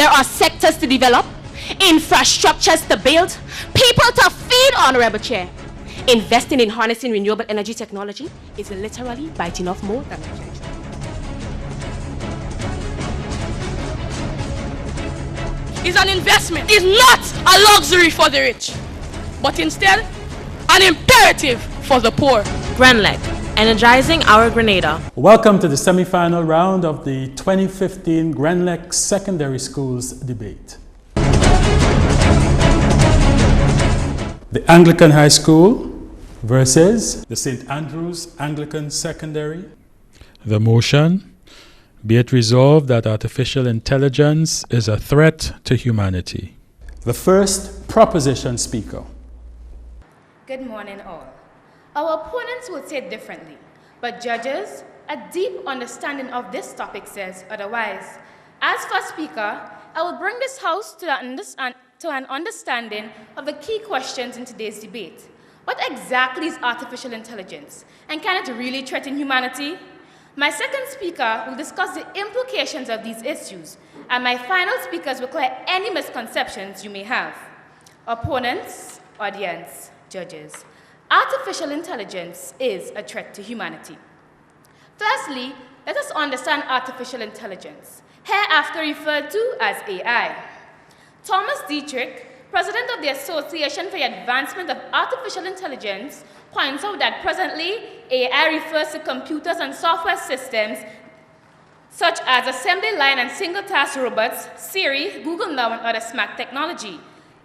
There are sectors to develop, infrastructures to build, people to feed on Rebel Chair. Investing in harnessing renewable energy technology is literally biting off more than a treasure. Is an investment, is not a luxury for the rich, but instead an imperative for the poor. Grenlec, energizing our Grenada. Welcome to the semi-final round of the 2015 Grenlec Secondary Schools debate. The Anglican High School versus the St. Andrews Anglican Secondary. The motion: be it resolved that artificial intelligence is a threat to humanity. The first proposition speaker. Good morning, all. Our opponents will say it differently, but judges, a deep understanding of this topic says otherwise. As first speaker, I will bring this House to an understanding of the key questions in today's debate. What exactly is artificial intelligence, and can it really threaten humanity? My second speaker will discuss the implications of these issues, and my final speakers will clear any misconceptions you may have. Opponents, audience, judges, artificial intelligence is a threat to humanity. Firstly, let us understand artificial intelligence, hereafter referred to as AI. Thomas Dietrich, president of the Association for the Advancement of Artificial Intelligence, points out that presently, AI refers to computers and software systems such as assembly line and single-task robots, Siri, Google Now, and other smart technology.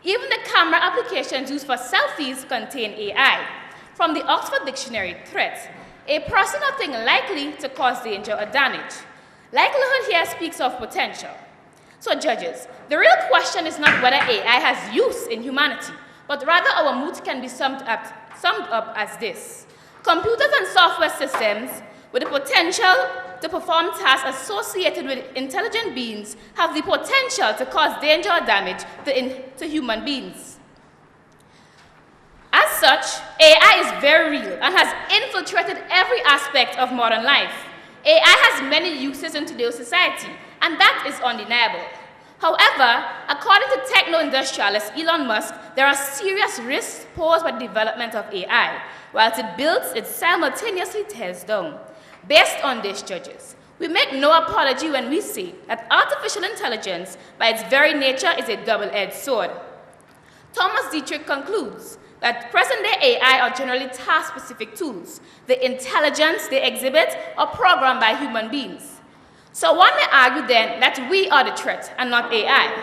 Even the camera applications used for selfies contain AI. From the Oxford Dictionary, threat: a person or thing likely to cause danger or damage. Likelihood here speaks of potential. So judges, the real question is not whether AI has use in humanity, but rather our mood can be summed up as this: computers and software systems with the potential to perform tasks associated with intelligent beings have the potential to cause danger or damage to human beings. As such, AI is very real and has infiltrated every aspect of modern life. AI has many uses in today's society, and that is undeniable. However, according to techno-industrialist Elon Musk, there are serious risks posed by the development of AI. Whilst it builds, it simultaneously tears down. Based on this, judges, we make no apology when we say that artificial intelligence, by its very nature, is a double-edged sword. Thomas Dietrich concludes that present-day AI are generally task-specific tools. The intelligence they exhibit are programmed by human beings. So one may argue then that we are the threat and not AI.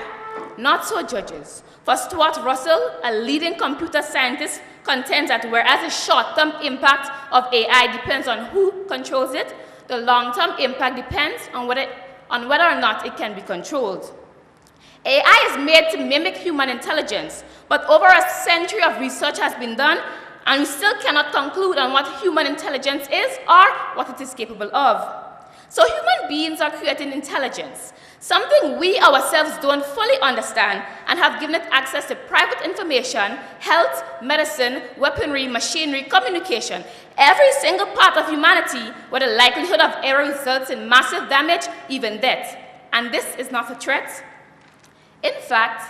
Not so, judges. For Stuart Russell, a leading computer scientist, contends that whereas the short-term impact of AI depends on who controls it, the long-term impact depends on whether or not it can be controlled. AI is made to mimic human intelligence, but over a century of research has been done, and we still cannot conclude on what human intelligence is or what it is capable of. So human beings are creating intelligence, something we ourselves don't fully understand, and have given it access to private information, health, medicine, weaponry, machinery, communication, every single part of humanity where the likelihood of error results in massive damage, even death. And this is not a threat. In fact,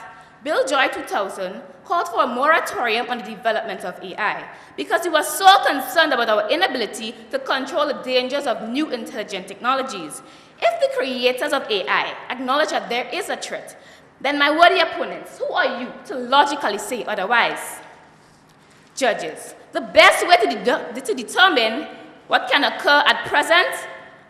Bill Joy 2000 called for a moratorium on the development of AI because he was so concerned about our inability to control the dangers of new intelligent technologies. If the creators of AI acknowledge that there is a threat, then my worthy opponents, who are you to logically say otherwise? Judges, the best way to determine what can occur at present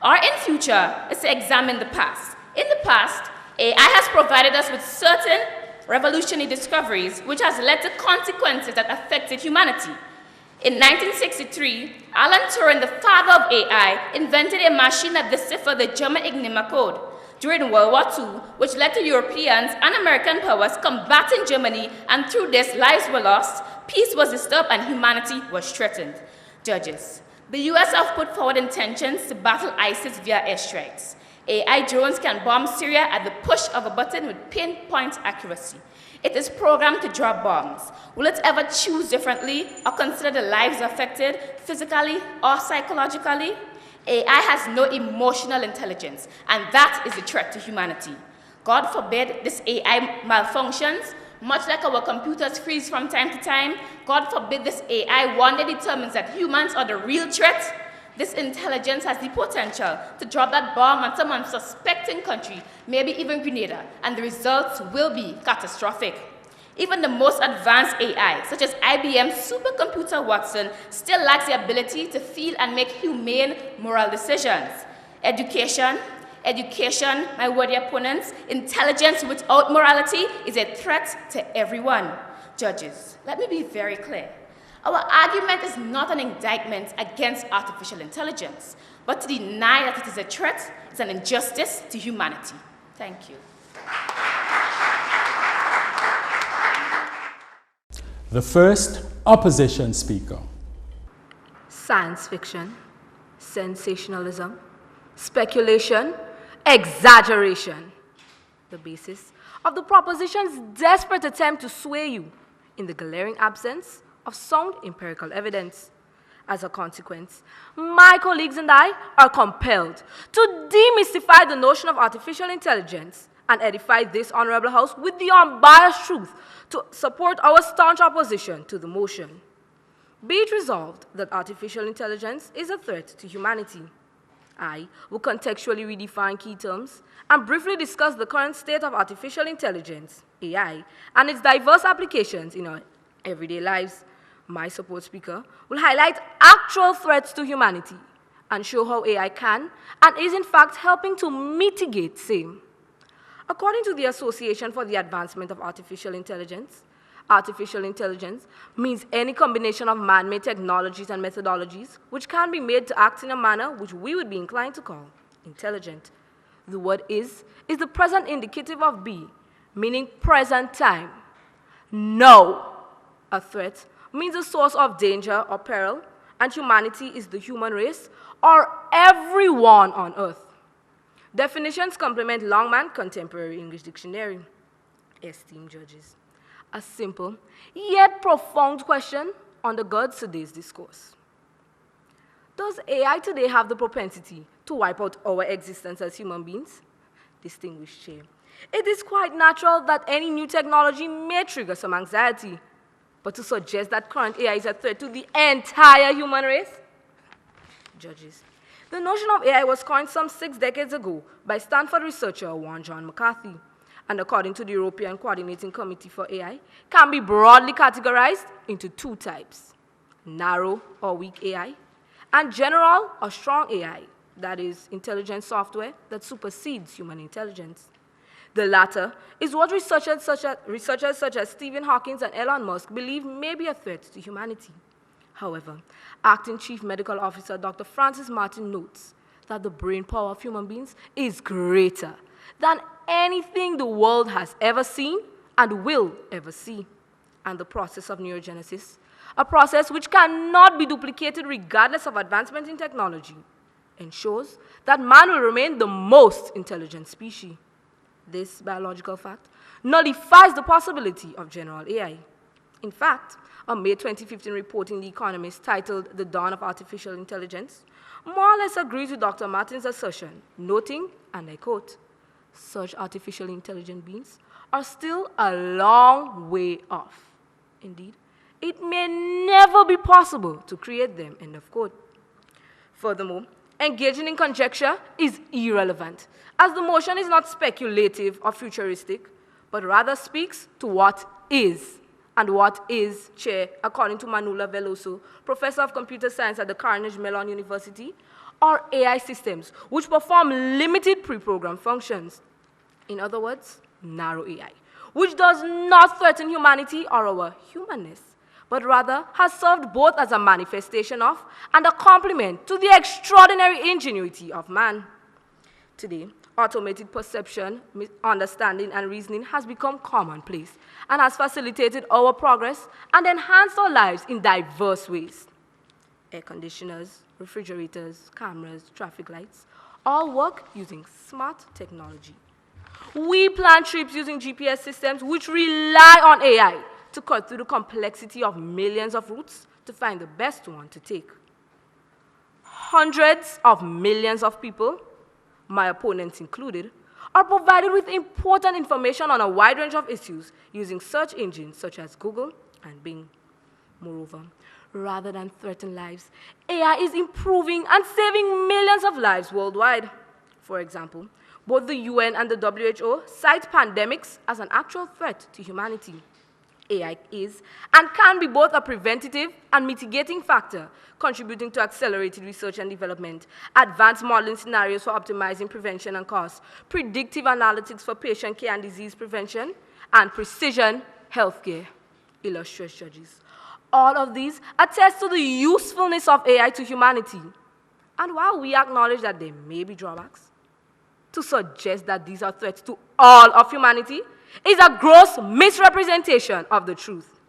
or in future is to examine the past. In the past, AI has provided us with certain revolutionary discoveries, which has led to consequences that affected humanity. In 1963, Alan Turing, the father of AI, invented a machine that deciphered the German Enigma code during World War II, which led to Europeans and American powers combating Germany, and through this, lives were lost, peace was disturbed, and humanity was threatened. Judges, the US have put forward intentions to battle ISIS via airstrikes. AI drones can bomb Syria at the push of a button with pinpoint accuracy. It is programmed to drop bombs. Will it ever choose differently or consider the lives affected physically or psychologically? AI has no emotional intelligence, and that is a threat to humanity. God forbid this AI malfunctions, much like our computers freeze from time to time. God forbid this AI one day determines that humans are the real threat. This intelligence has the potential to drop that bomb on some unsuspecting country, maybe even Grenada, and the results will be catastrophic. Even the most advanced AI, such as IBM's supercomputer Watson, still lacks the ability to feel and make humane moral decisions. Education, my worthy opponents, intelligence without morality is a threat to everyone. Judges, let me be very clear. Our argument is not an indictment against artificial intelligence, but to deny that it is a threat is an injustice to humanity. Thank you. The first opposition speaker. Science fiction, sensationalism, speculation, exaggeration. The basis of the proposition's desperate attempt to sway you in the glaring absence of sound empirical evidence. As a consequence, my colleagues and I are compelled to demystify the notion of artificial intelligence and edify this honorable House with the unbiased truth to support our staunch opposition to the motion. Be it resolved that artificial intelligence is a threat to humanity. I will contextually redefine key terms and briefly discuss the current state of artificial intelligence, AI, and its diverse applications in our everyday lives. My support speaker will highlight actual threats to humanity and show how AI can and is in fact helping to mitigate same. According to the Association for the Advancement of artificial intelligence means any combination of man-made technologies and methodologies which can be made to act in a manner which we would be inclined to call intelligent. The word is the present indicative of be, meaning present time. No, a threat means a source of danger or peril, and humanity is the human race or everyone on earth. Definitions complement Longman Contemporary English Dictionary. Esteemed judges, a simple yet profound question undergirds today's discourse. Does AI today have the propensity to wipe out our existence as human beings? Distinguished Chair, it is quite natural that any new technology may trigger some anxiety, but to suggest that current AI is a threat to the entire human race? Judges, the notion of AI was coined some 6 decades ago by Stanford researcher John McCarthy, and according to the European Coordinating Committee for AI, can be broadly categorized into 2 types: narrow or weak AI, and general or strong AI, that is, intelligent software that supersedes human intelligence. The latter is what researchers such as Stephen Hawking and Elon Musk believe may be a threat to humanity. However, Acting Chief Medical Officer Dr. Francis Martin notes that the brain power of human beings is greater than anything the world has ever seen and will ever see. And the process of neurogenesis, a process which cannot be duplicated regardless of advancement in technology, ensures that man will remain the most intelligent species. This biological fact nullifies the possibility of general AI. In fact, a May 2015 report in The Economist titled The Dawn of Artificial Intelligence more or less agrees with Dr. Martin's assertion, noting, and I quote, "Such artificial intelligent beings are still a long way off. Indeed, it may never be possible to create them," end of quote. Furthermore, engaging in conjecture is irrelevant, as the motion is not speculative or futuristic, but rather speaks to what is. And what is, Chair, according to Manula Veloso, Professor of Computer Science at the Carnegie Mellon University, are AI systems which perform limited pre-programmed functions. In other words, narrow AI, which does not threaten humanity or our humanness, but rather has served both as a manifestation of and a complement to the extraordinary ingenuity of man. Today, automated perception, understanding, and reasoning has become commonplace and has facilitated our progress and enhanced our lives in diverse ways. Air conditioners, refrigerators, cameras, traffic lights, all work using smart technology. We plan trips using GPS systems which rely on AI to cut through the complexity of millions of routes to find the best one to take. Hundreds of millions of people, my opponents included, are provided with important information on a wide range of issues using search engines such as Google and Bing. Moreover, rather than threaten lives, AI is improving and saving millions of lives worldwide. For example, both the UN and the WHO cite pandemics as an actual threat to humanity. AI is and can be both a preventative and mitigating factor, contributing to accelerated research and development, advanced modeling scenarios for optimizing prevention and cost, predictive analytics for patient care and disease prevention, and precision healthcare. Illustrious judges. All of these attest to the usefulness of AI to humanity. And while we acknowledge that there may be drawbacks, to suggest that these are threats to all of humanity is a gross misrepresentation of the truth.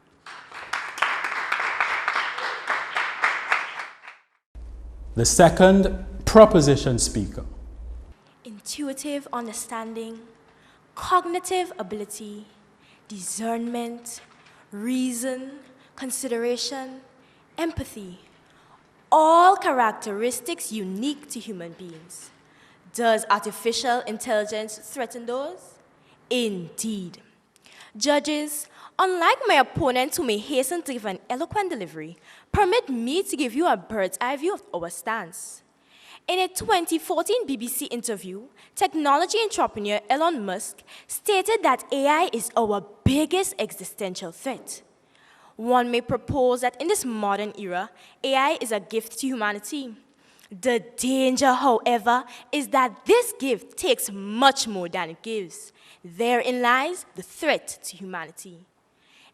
The second proposition speaker. Intuitive understanding, cognitive ability, discernment, reason, consideration, empathy, all characteristics unique to human beings. Does artificial intelligence threaten those? Indeed. Judges, unlike my opponent who may hasten to give an eloquent delivery, permit me to give you a bird's eye view of our stance. In a 2014 BBC interview, technology entrepreneur Elon Musk stated that AI is our biggest existential threat. One may propose that in this modern era, AI is a gift to humanity. The danger, however, is that this gift takes much more than it gives. Therein lies the threat to humanity.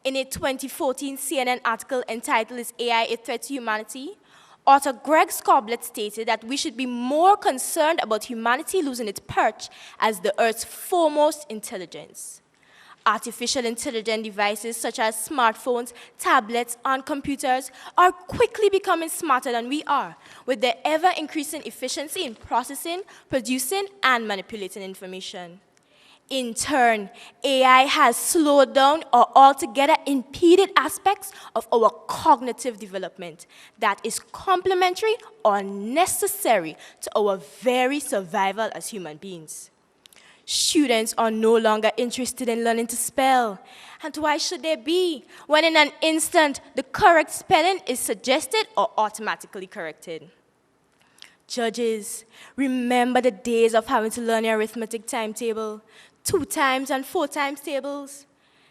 In a 2014 CNN article entitled "Is AI a Threat to Humanity?", author Greg Scoblett stated that we should be more concerned about humanity losing its perch as the Earth's foremost intelligence. Artificial intelligent devices such as smartphones, tablets, and computers are quickly becoming smarter than we are, with their ever-increasing efficiency in processing, producing, and manipulating information. In turn, AI has slowed down or altogether impeded aspects of our cognitive development that is complementary or necessary to our very survival as human beings. Students are no longer interested in learning to spell. And why should they be, when in an instant the correct spelling is suggested or automatically corrected? Judges, remember the days of having to learn your arithmetic timetable, 2 times and 4 times tables?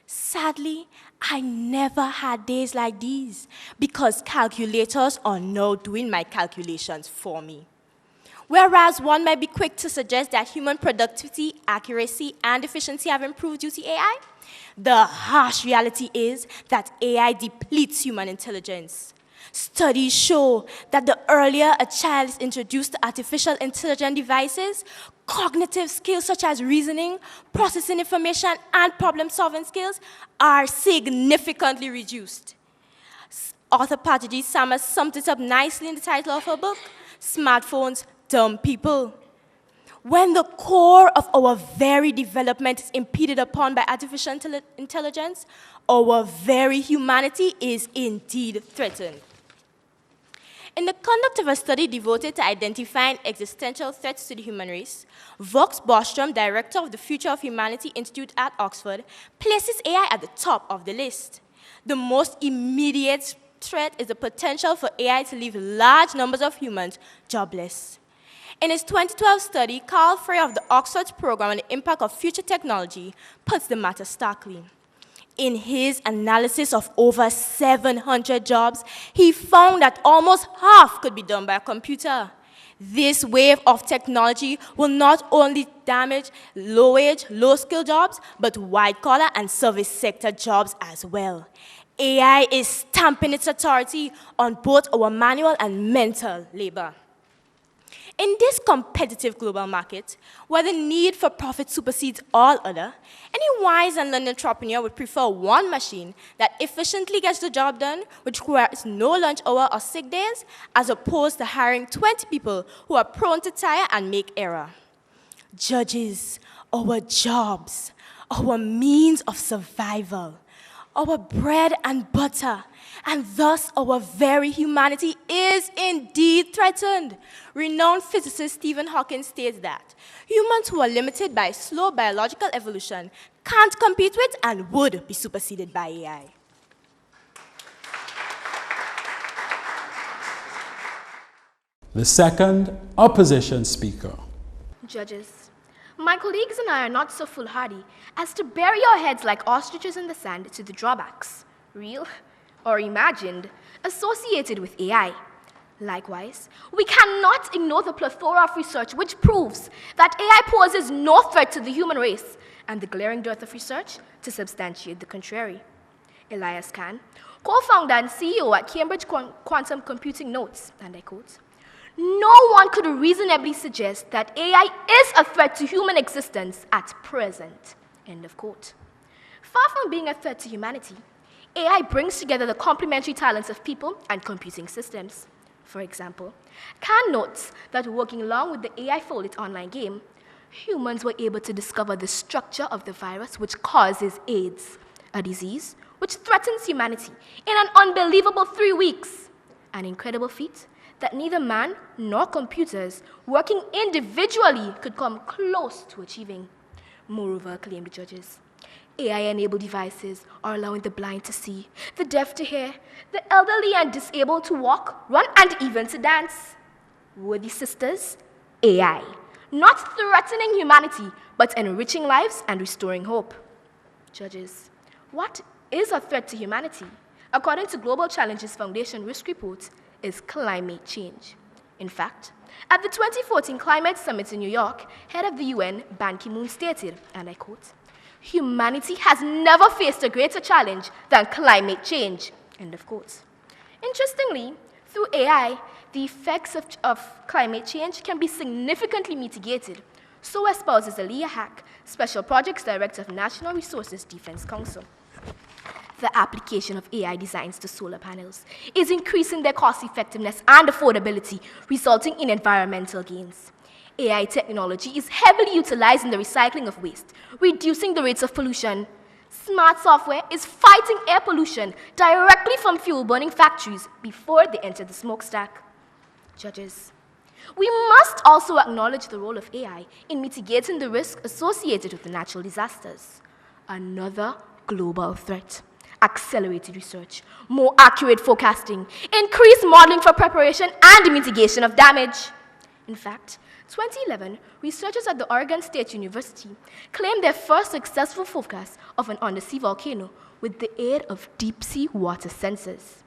Sadly, I never had days like these because calculators are now doing my calculations for me. Whereas one might be quick to suggest that human productivity, accuracy, and efficiency have improved due to AI, the harsh reality is that AI depletes human intelligence. Studies show that the earlier a child is introduced to artificial intelligent devices, cognitive skills such as reasoning, processing information, and problem-solving skills are significantly reduced. Author Patiji Sama summed it up nicely in the title of her book, Smartphones, Dumb People. When the core of our very development is impeded upon by artificial intelligence, our very humanity is indeed threatened. In the conduct of a study devoted to identifying existential threats to the human race, Vox Bostrom, director of the Future of Humanity Institute at Oxford, places AI at the top of the list. The most immediate threat is the potential for AI to leave large numbers of humans jobless. In his 2012 study, Carl Frey of the Oxford program on the impact of future technology puts the matter starkly. In his analysis of over 700 jobs, he found that almost half could be done by a computer. This wave of technology will not only damage low-wage, low-skill jobs, but white-collar and service sector jobs as well. AI is stamping its authority on both our manual and mental labor. In this competitive global market, where the need for profit supersedes all other, any wise and learned entrepreneur would prefer one machine that efficiently gets the job done, which requires no lunch hour or sick days, as opposed to hiring 20 people who are prone to tire and make error. Judges, our jobs, our means of survival, our bread and butter, and thus our very humanity is indeed threatened. Renowned physicist Stephen Hawking states that humans who are limited by slow biological evolution can't compete with and would be superseded by AI. The second opposition speaker. Judges, my colleagues and I are not so foolhardy as to bury our heads like ostriches in the sand to the drawbacks, real or imagined, associated with AI. Likewise, we cannot ignore the plethora of research which proves that AI poses no threat to the human race, and the glaring dearth of research to substantiate the contrary. Elias Khan, co-founder and CEO at Cambridge Quantum Computing, notes, and I quote, "No one could reasonably suggest that AI is a threat to human existence at present." End of quote. Far from being a threat to humanity, AI brings together the complementary talents of people and computing systems. For example, Khan notes that working along with the AI-folded online game, humans were able to discover the structure of the virus which causes AIDS, a disease which threatens humanity, in an unbelievable 3 weeks. An incredible feat that neither man nor computers working individually could come close to achieving. Moreover, acclaimed judges, AI-enabled devices are allowing the blind to see, the deaf to hear, the elderly and disabled to walk, run, and even to dance. Worthy sisters, AI, not threatening humanity, but enriching lives and restoring hope. Judges, what is a threat to humanity? According to Global Challenges Foundation Risk Report, is climate change. In fact, at the 2014 Climate Summit in New York, head of the UN, Ban Ki-moon, stated, and I quote, "Humanity has never faced a greater challenge than climate change." End of quote. Interestingly, through AI, the effects of climate change can be significantly mitigated, so espouses Aliyah Hack, Special Projects Director of National Resources Defense Council. The application of AI designs to solar panels is increasing their cost effectiveness and affordability, resulting in environmental gains. AI technology is heavily utilized in the recycling of waste, reducing the rates of pollution. Smart software is fighting air pollution directly from fuel-burning factories before they enter the smokestack. Judges, we must also acknowledge the role of AI in mitigating the risk associated with the natural disasters. Another global threat. Accelerated research, more accurate forecasting, increased modeling for preparation and mitigation of damage. In fact, 2011, researchers at the Oregon State University claimed their first successful forecast of an undersea volcano with the aid of deep-sea water sensors.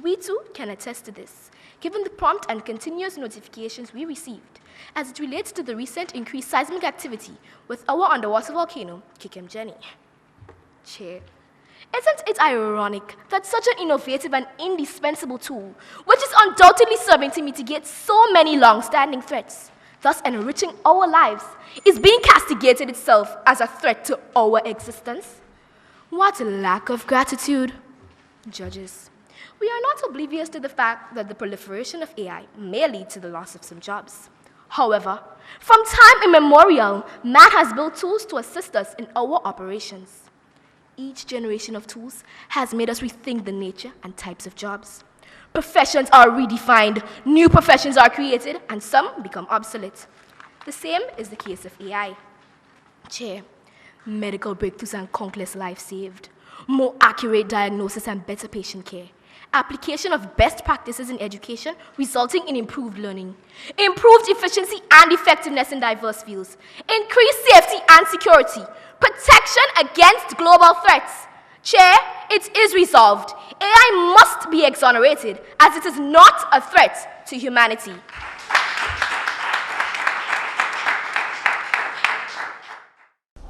We too can attest to this, given the prompt and continuous notifications we received as it relates to the recent increased seismic activity with our underwater volcano, Kikem-Jenny. Chair, isn't it ironic that such an innovative and indispensable tool, which is undoubtedly serving to mitigate so many long-standing threats, thus enriching our lives, is being castigated itself as a threat to our existence? What a lack of gratitude. Judges, we are not oblivious to the fact that the proliferation of AI may lead to the loss of some jobs. However, from time immemorial, man has built tools to assist us in our operations. Each generation of tools has made us rethink the nature and types of jobs. Professions are redefined, new professions are created, and some become obsolete. The same is the case of AI. Chair, medical breakthroughs and countless lives saved, more accurate diagnosis and better patient care, application of best practices in education resulting in improved learning, improved efficiency and effectiveness in diverse fields, increased safety and security, protection against global threats. Chair, it is resolved. AI must be exonerated as it is not a threat to humanity.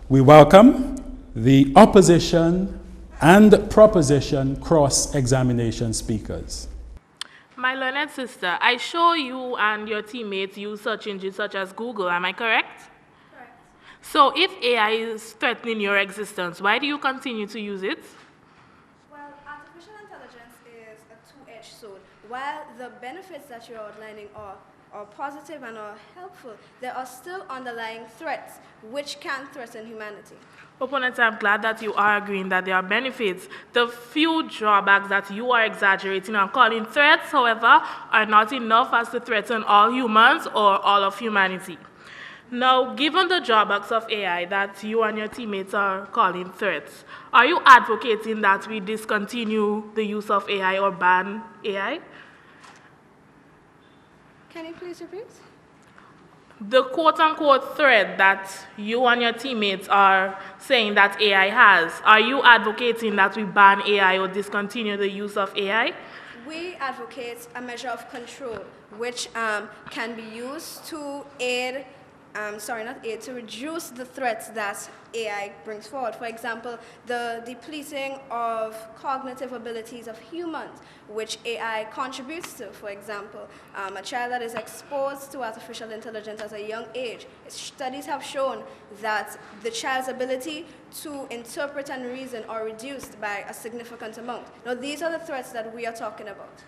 We welcome the opposition and proposition cross-examination speakers. My learned sister, I show you and your teammates use search engines such as Google, am I correct? Correct. So if AI is threatening your existence, why do you continue to use it? Well, artificial intelligence is a two-edged sword. While the benefits that you're outlining are or positive and are helpful, there are still underlying threats which can threaten humanity. Opponents, I'm glad that you are agreeing that there are benefits. The few drawbacks that you are exaggerating and calling threats, however, are not enough as to threaten all humans or all of humanity. Now, given the drawbacks of AI that you and your teammates are calling threats, are you advocating that we discontinue the use of AI or ban AI? Can you please repeat? The quote-unquote threat that you and your teammates are saying that AI has, are you advocating that we ban AI or discontinue the use of AI? We advocate a measure of control which can be used to aid, to reduce the threats that AI brings forward. For example, the depleting of cognitive abilities of humans, which AI contributes to. For example, a child that is exposed to artificial intelligence at a young age, studies have shown that the child's ability to interpret and reason are reduced by a significant amount. Now, these are the threats that we are talking about.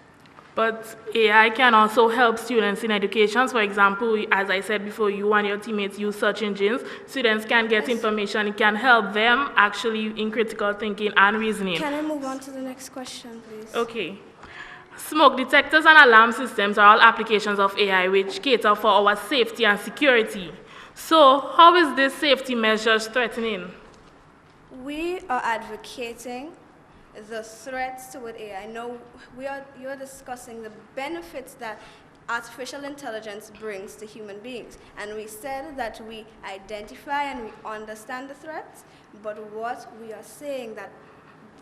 But AI can also help students in education. For example, as I said before, you and your teammates use search engines. Students can get information. It can help them actually in critical thinking and reasoning. Can I move on to the next question, please? Okay. Smoke detectors and alarm systems are all applications of AI which cater for our safety and security. So how is this safety measures threatening? We are advocating the threats toward AI. Now, you're discussing the benefits that artificial intelligence brings to human beings. And we said that we identify and we understand the threats, but what we are saying that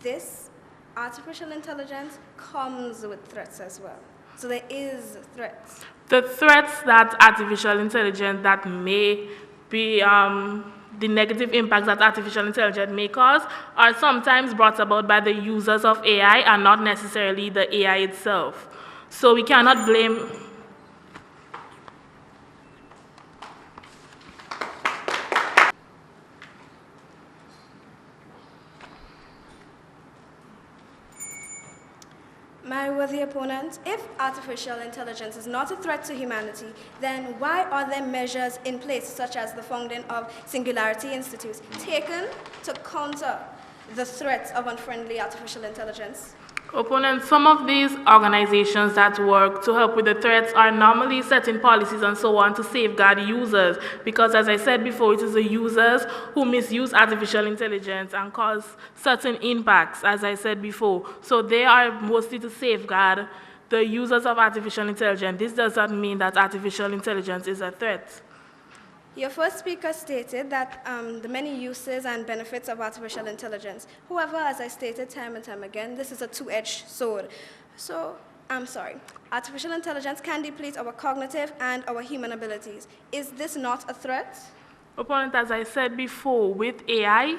this artificial intelligence comes with threats as well. So there is threats. The threats that artificial intelligence that may be the negative impacts that artificial intelligence may cause are sometimes brought about by the users of AI and not necessarily the AI itself. So we cannot blame. My worthy opponent, if artificial intelligence is not a threat to humanity, then why are there measures in place, such as the founding of Singularity Institutes, taken to counter the threats of unfriendly artificial intelligence? Opponents, some of these organizations that work to help with the threats are normally setting policies and so on to safeguard users, because as I said before, it is the users who misuse artificial intelligence and cause certain impacts, as I said before. So they are mostly to safeguard the users of artificial intelligence. This does not mean that artificial intelligence is a threat. Your first speaker stated that the many uses and benefits of artificial intelligence. However, as I stated time and time again, this is a two-edged sword. So, I'm sorry. Artificial intelligence can deplete our cognitive and our human abilities. Is this not a threat? Opponent, as I said before, with AI,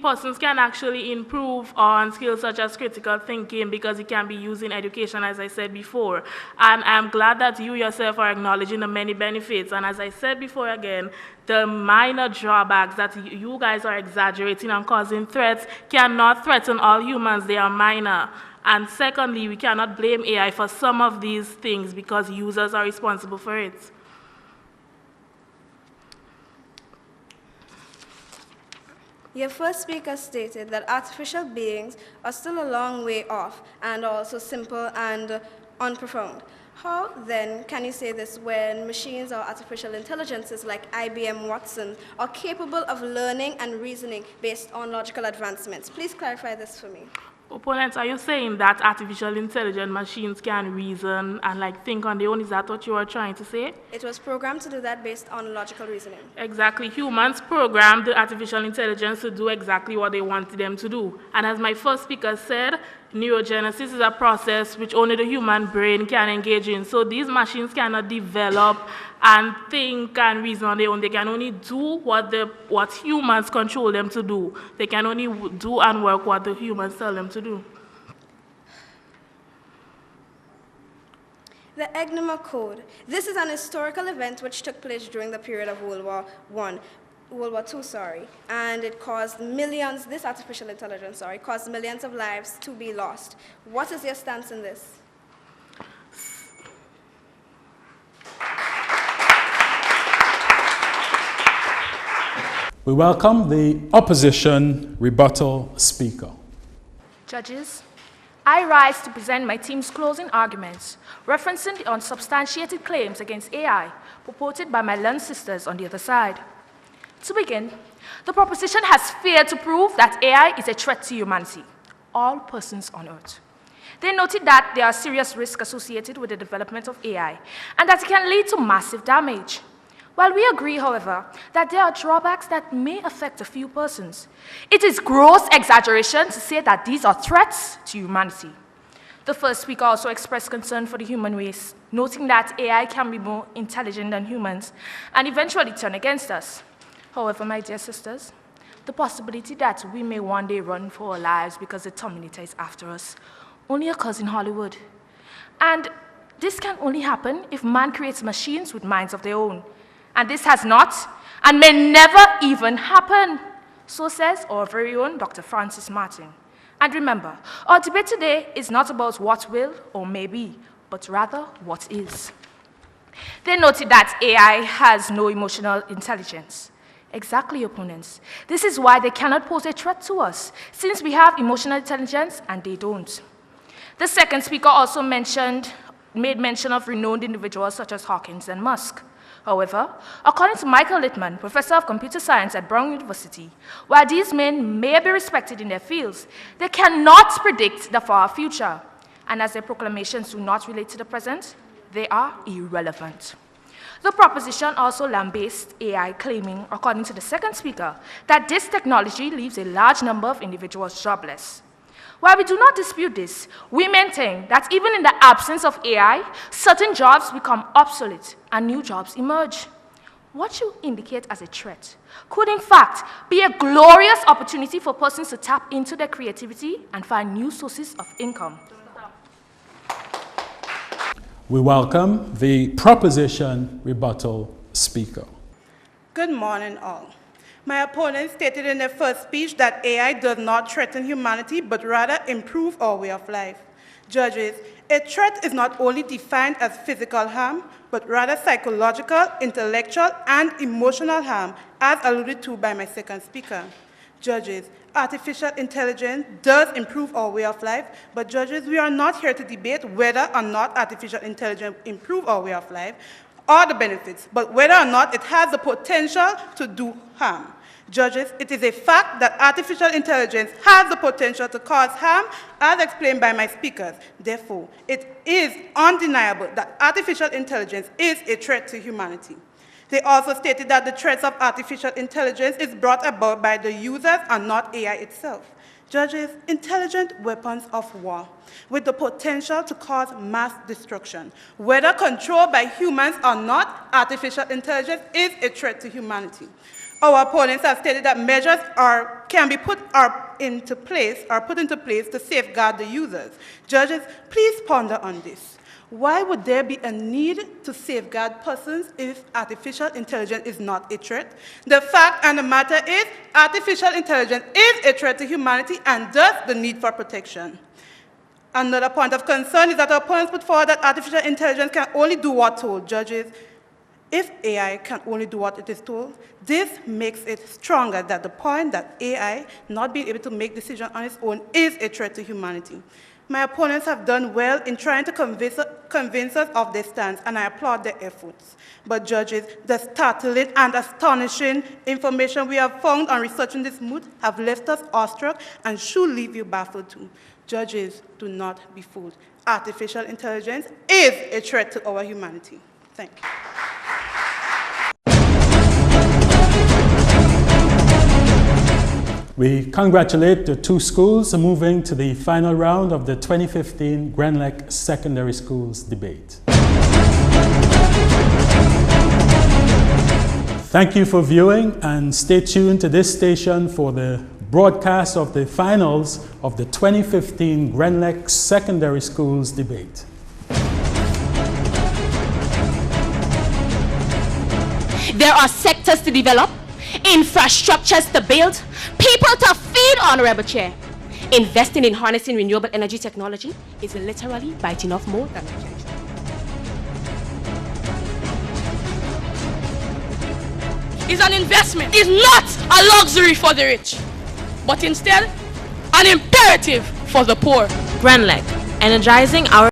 persons can actually improve on skills such as critical thinking because it can be used in education, as I said before. And I'm glad that you yourself are acknowledging the many benefits. And as I said before again, the minor drawbacks that you guys are exaggerating and causing threats cannot threaten all humans. They are minor. And secondly, we cannot blame AI for some of these things because users are responsible for it. Your first speaker stated that artificial beings are still a long way off and also simple and unprofound. How then can you say this when machines or artificial intelligences like IBM Watson are capable of learning and reasoning based on logical advancements? Please clarify this for me. Opponents, are you saying that artificial intelligent machines can reason and think on their own? Is that what you are trying to say? It was programmed to do that based on logical reasoning. Exactly. Humans programmed the artificial intelligence to do exactly what they wanted them to do. And as my first speaker said, neurogenesis is a process which only the human brain can engage in. So these machines cannot develop and think and reason on their own. They can only do what humans control them to do. They can only do and work what the humans tell them to do. The Enigma Code. This is an historical event which took place during the period of World War II, and it caused millions, this artificial intelligence, caused millions of lives to be lost. What is your stance in this? We welcome the opposition rebuttal speaker. Judges, I rise to present my team's closing arguments, referencing the unsubstantiated claims against AI purported by my learned sisters on the other side. To begin, the proposition has failed to prove that AI is a threat to humanity, all persons on Earth. They noted that there are serious risks associated with the development of AI and that it can lead to massive damage. While we agree, however, that there are drawbacks that may affect a few persons, it is gross exaggeration to say that these are threats to humanity. The first speaker also expressed concern for the human race, noting that AI can be more intelligent than humans and eventually turn against us. However, my dear sisters, the possibility that we may one day run for our lives because the Terminator is after us only occurs in Hollywood. And this can only happen if man creates machines with minds of their own. And this has not and may never even happen. So says our very own Dr. Francis Martin. And remember, our debate today is not about what will or may be, but rather what is. They noted that AI has no emotional intelligence. Exactly, opponents. This is why they cannot pose a threat to us, since we have emotional intelligence and they don't. The second speaker also made mention of renowned individuals such as Hawkins and Musk. However, according to Michael Littman, professor of computer science at Brown University, while these men may be respected in their fields, they cannot predict the far future. And as their proclamations do not relate to the present, they are irrelevant. The proposition also lambasted AI, claiming, according to the second speaker, that this technology leaves a large number of individuals jobless. While we do not dispute this, we maintain that even in the absence of AI, certain jobs become obsolete and new jobs emerge. What you indicate as a threat could, in fact, be a glorious opportunity for persons to tap into their creativity and find new sources of income. We welcome the proposition rebuttal speaker. Good morning, all. My opponent stated in their first speech that AI does not threaten humanity, but rather improve our way of life. Judges, a threat is not only defined as physical harm, but rather psychological, intellectual, and emotional harm, as alluded to by my second speaker. Judges, artificial intelligence does improve our way of life, but judges, we are not here to debate whether or not artificial intelligence improves our way of life or the benefits, but whether or not it has the potential to do harm. Judges, it is a fact that artificial intelligence has the potential to cause harm, as explained by my speakers. Therefore, it is undeniable that artificial intelligence is a threat to humanity. They also stated that the threats of artificial intelligence is brought about by the users and not AI itself. Judges, intelligent weapons of war with the potential to cause mass destruction, whether controlled by humans or not, artificial intelligence is a threat to humanity. Our opponents have stated that measures can be put into place to safeguard the users. Judges, please ponder on this. Why would there be a need to safeguard persons if artificial intelligence is not a threat? The fact and the matter is, artificial intelligence is a threat to humanity and thus the need for protection. Another point of concern is that our opponents put forward that artificial intelligence can only do what told. Judges, if AI can only do what it is told, this makes it stronger that the point that AI not being able to make decisions on its own is a threat to humanity. My opponents have done well in trying to convince us of their stance, and I applaud their efforts. But judges, the startling and astonishing information we have found on researching this mood have left us awestruck and should leave you baffled too. Judges, do not be fooled. Artificial intelligence is a threat to our humanity. Thank you. We congratulate the two schools moving to the final round of the 2015 Grenlec Secondary Schools debate. Thank you for viewing, and stay tuned to this station for the broadcast of the finals of the 2015 Grenlec Secondary Schools debate. There are sectors to develop, infrastructures to build, people to feed on Rebel Chair. Investing in harnessing renewable energy technology is literally biting off more than a is an investment, is not a luxury for the rich, but instead an imperative for the poor. Grenlec, energizing our